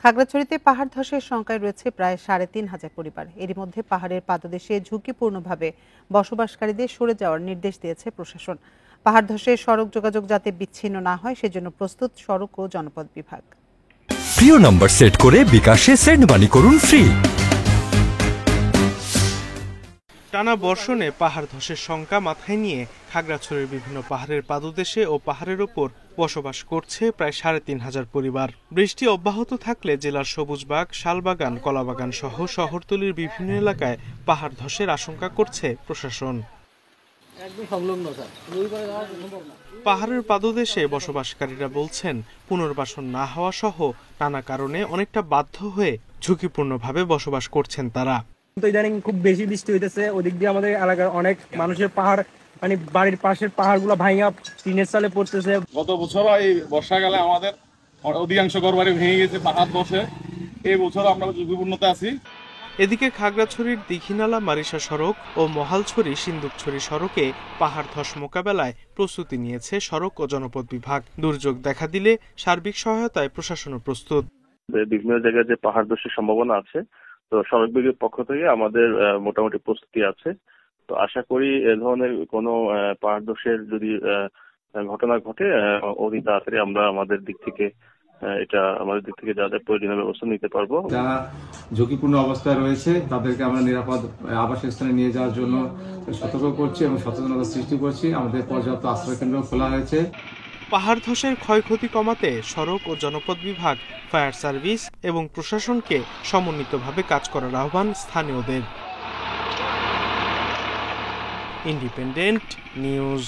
খাগড়াছড়িতে পাহাড় ধসের শঙ্কায় রয়েছে প্রায় ৩,৫০০ পরিবার। এরই মধ্যে পাহাড়ের পাদদেশে ঝুঁকিপূর্ণভাবে বসবাসকারীদের সরে যাওয়ার নির্দেশ দিয়েছে প্রশাসন। পাহাড় ধসে সড়ক যোগাযোগ যাতে বিচ্ছিন্ন না হয় সেজন্য প্রস্তুত সড়ক ও জনপদ বিভাগ। প্রিয় নম্বর সেট করে বিকাশে সেন্ড মানি করুন ফ্রি। টানা বর্ষণে পাহাড় ধসের শঙ্কা মাথায় নিয়ে খাগড়াছড়ির বিভিন্ন পাহাড়ের পাদদেশে ও পাহাড়ের ওপর বসবাস করছে প্রায় ৩,৫০০ পরিবার। বৃষ্টি অব্যাহত থাকলে জেলার সবুজবাগ, শালবাগান, কলাবাগান সহ শহরতলির বিভিন্ন এলাকায় পাহাড় ধসের আশঙ্কা করছে প্রশাসন। পাহাড়ের পাদদেশে বসবাসকারীরা বলছেন, পুনর্বাসন না হওয়া সহ নানা কারণে অনেকটা বাধ্য হয়ে ঝুঁকিপূর্ণভাবে বসবাস করছেন তারা। ইদানিং খুব বেশি বৃষ্টি হইতেছে, ওদিক দিয়ে আমাদের এলাকার অনেক মানুষের পাহাড় মানে বাড়ির পাশের পাহাড়গুলো ভাঙা টিনের চালে পড়তেছে। গত বছর এই বর্ষাকালে আমাদের অধিকাংশ ঘরবাড়ি ভেঙে গেছে পাহাড় ধসে। এই বছর আমরা ঝুঁকিপূর্ণতা আছি। এদিকে খাগড়াছড়ির দীঘিনালা মারিশা সড়ক ও মহালছড়ি সিন্দুকছড়ি সড়কে পাহাড় ধস মোকাবেলায় প্রস্তুতি নিয়েছে সড়ক ও জনপদ বিভাগ। দুর্যোগ দেখা দিলে সার্বিক সহায়তায় প্রশাসনও প্রস্তুত। বিভিন্ন জায়গায় যে পাহাড় ধসের সম্ভাবনা আছে, তো সড়ক বিভাগের পক্ষ থেকে আমাদের মোটামুটি প্রস্তুতি আছে। তো আশা করি এ ধরনের কোনো পাহাড় ধসের যদি ঘটনা ঘটে অতি তাড়াতাড়ি আমরা আমাদের দিক থেকে যাদের প্রয়োজনীয় ব্যবস্থা নিতে পারবো। যারা ঝুঁকিপূর্ণ অবস্থায় রয়েছে তাদেরকে আমরা নিরাপদ আবাসিক স্থানে নিয়ে যাওয়ার জন্য সতর্ক করছি এবং সচেতনতা সৃষ্টি করছি। আমাদের পর্যাপ্ত আশ্রয় কেন্দ্র খোলা হয়েছে। পাহাড় ধসের ক্ষয়ক্ষতি কমাতে সড়ক ও জনপদ বিভাগ, ফায়ার সার্ভিস এবং প্রশাসনকে সমন্বিতভাবে কাজ করার আহ্বান স্থানীয়দের। Independent news.